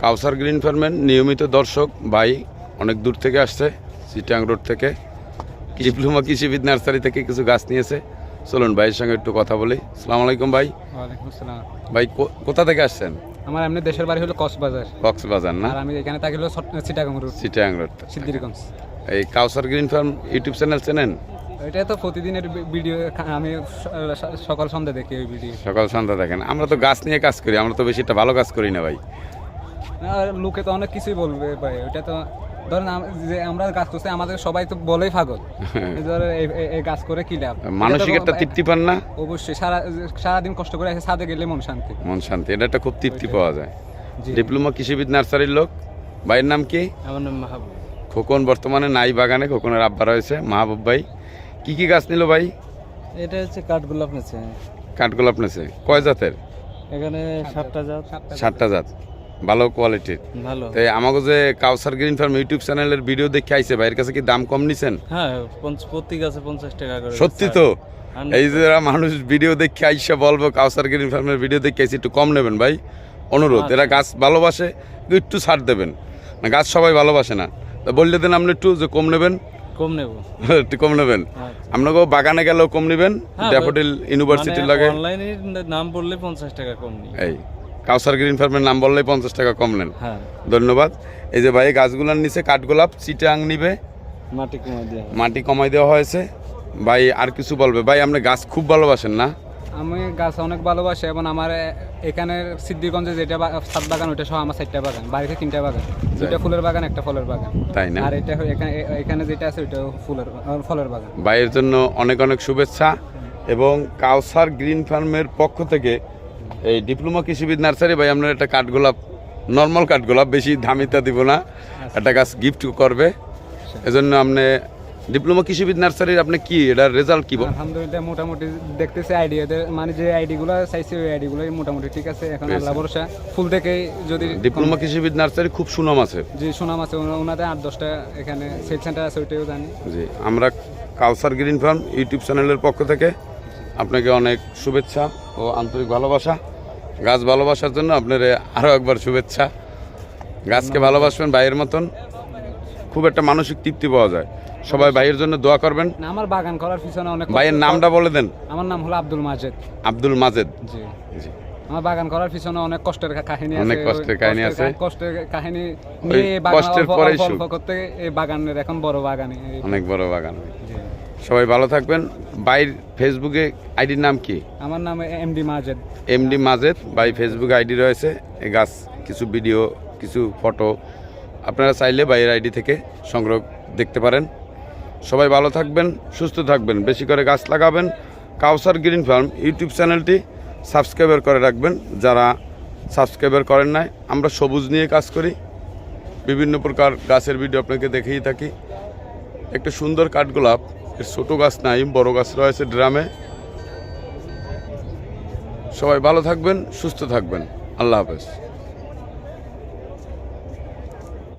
কাউসার green ফার্মের নিয়মিত দর্শক ভাই অনেক দূর থেকে আসছে, চিটাং রোড থেকে, ডিপ্লোমা কৃষিবিদ নার্সারি থেকে কিছু গাছ নিয়েছে। চলুন ভাইয়ের সঙ্গে একটু কথা বলি। আসসালামু আলাইকুম ভাই। ওয়ালাইকুম আসসালাম। ভাই কোথা থেকে আসছেন? আমার এমনি দেশের বাড়ি হলো কক্সবাজার না? আর আমি এখানে থাকি হলো চিটাং রোড সিদ্দিরগঞ্জ। এই কাউসার গ্রিন ফার্ম ইউটিউব চ্যানেল চেনেন? এটা তো প্রতিদিনের ভিডিও, আমি সকাল সন্ধ্যা দেখি ওই ভিডিও। সকাল সন্ধ্যা দেখেন? আমরা তো গাছ নিয়ে কাজ করি, আমরা তো বেশি একটা ভালো কাজ করি না ভাই। লোকে তো অনেক কিছুই বলবে ভাই, ওইটা তো ধরেন যে আমরা গাছ করছি আমাদের সবাই তো বলেই পাগল, এই গাছ করে কি লাভ, মানসিক একটা তৃপ্তি পান না? অবশ্যই। সারাদিন কষ্ট করে এসে ছাদে গেলে মন শান্তি, এটা একটা খুব তৃপ্তি পাওয়া যায়। ডিপ্লোমা কৃষিবিদ নার্সারির লোক। ভাইয়ের নাম কি? আমার নাম মাহবুব। খোকন বর্তমানে নাই বাগানে, খোকনের আব্বা রয়েছে। মাহবুব ভাই কি কি গাছ নিল ভাই? এটা হচ্ছে কাঠগোলাপ নেছে। কাঠগোলাপ নেছে কয় জাতের? এখানে 7টা জাত। 7টা জাত, ভালো কোয়ালিটির। ভালো। তাই আমাকে যে কাউসার গ্রিন ফার্ম ইউটিউব চ্যানেলের ভিডিও দেখে আইছে, ভাইয়ের কাছে কি দাম কম নিছেন? হ্যাঁ, প্রতি গাছে 50 টাকা করে। সত্যি তো? এই যে মানুষ ভিডিও দেখে আইসা বলবো কাউসার গ্রিন ফার্মের ভিডিও দেখে আইসি, একটু কম নেবেন ভাই, অনুরোধ। এরা গাছ ভালোবাসে, একটু ছাড় দেবেন না, গাছ সবাই ভালোবাসে না। তা বললে দেন আপনি একটু যে কম নেবেন। কম নেব, একটু কম নেবেন। আপনাকে বাগানে গেলেও কম নেবেন, ড্যাফোডিল ইউনিভার্সিটির লাগে অনলাইনে নাম বললে 50 টাকা কম নিই। এই কাউসার গ্রিন ফার্মের নাম বললেই 50 টাকা কম নেন। হ্যাঁ, ধন্যবাদ। এই যে ভাই গাছগুলোর নিচে কাঠগোলাপ চিটাং নিবে, মাটি কমাই দেওয়া হয়েছে। ভাই আর কিছু বলবে? ভাই আপনি গাছ খুব ভালোবাসেন না? আমি গাছ অনেক ভালোবাসি, এবং আমার এখানে সিদ্দিরগঞ্জে যেটা ছাদ বাগান, ওইটা সহ আমার 4টা বাগান, বাড়িতে 3টা বাগান, 2টা ফুলের বাগান, একটা ফলের বাগান। তাই না? আর এটা এখানে যেটা আছে ওইটা ফলের বাগান। ভাইয়ের জন্য অনেক অনেক শুভেচ্ছা। এবং কাউসার গ্রিন ফার্মের পক্ষ থেকে এই ডিপ্লোমা কৃষিবিদ নার্সারি ভাই আপনার একটা কাঠগোলাপ, নর্মাল কাঠগোলাপ, বেশি দামিটা দিব না, একটা গাছ গিফট করবে। এজন্য আপনি ডিপ্লোমা কৃষিবিদ নার্সারির আপনি কি এটার রেজাল্ট কি? আলহামদুলিল্লাহ, মোটামুটি দেখতেছে আইডিয়াদের, মানে যে আইডিগুলো চাইছে ওই আইডিগুলোই মোটামুটি ঠিক আছে। এখন আল্লাহ ভরসা, ফুল থেকে যদি ডিপ্লোমা কৃষিবিদ নার্সারি খুব সুনাম আছে। জি, সুনাম আছে, ওনাদের 8-10টা এখানে সেল সেন্টার আছে, ওইটাও জানি। জি, আমরা কাউসার গ্রিন ফার্ম ইউটিউব চ্যানেলের পক্ষ থেকে আপনাকে অনেক শুভেচ্ছা ও আন্তরিক ভালোবাসা। গাছ ভালোবাসার জন্য আপনার আরও একবার শুভেচ্ছা। গাছকে ভালোবাসবেন ভাইয়ের মতন, খুব একটা মানসিক তৃপ্তি পাওয়া যায়। সবাই ভাইয়ের জন্য দোয়া করবেন। আমার বাগান করার পিছনে অনেক, ভাইয়ের নামটা বলে দেন। আমার নাম হলো আব্দুল মাজেদ। আব্দুল মাজেদ। জি জি। আমার বাগান করার পিছনে অনেক কষ্টের কাহিনী আছে, অনেক কষ্টের কাহিনী আছে। কষ্টের কাহিনী নিয়ে কষ্টের পরে অল্প করতে এই বাগানের এখন বড় বাগান, অনেক বড় বাগান। সবাই ভালো থাকবেন। ভাইয়ের ফেসবুকে আইডির নাম কি? আমার নাম এমডি মাজেদ। এমডি মাজেদ ভাই ফেসবুকে আইডি রয়েছে। এই গাছ, কিছু ভিডিও, কিছু ফটো আপনারা চাইলে ভাইয়ের আইডি থেকে সংগ্রহ দেখতে পারেন। সবাই ভালো থাকবেন, সুস্থ থাকবেন, বেশি করে গাছ লাগাবেন। কাউসার গ্রিন ফার্ম ইউটিউব চ্যানেলটি সাবস্ক্রাইবার করে রাখবেন যারা সাবস্ক্রাইবার করেন নাই। আমরা সবুজ নিয়ে কাজ করি, বিভিন্ন প্রকার গাছের ভিডিও আপনাকে দেখেই থাকি। একটা সুন্দর কাঠগোলাপ, এর ছোটো গাছ নাই, বড় গাছ রয়েছে ড্রামে। সবাই ভালো থাকবেন, সুস্থ থাকবেন। আল্লাহ হাফেজ।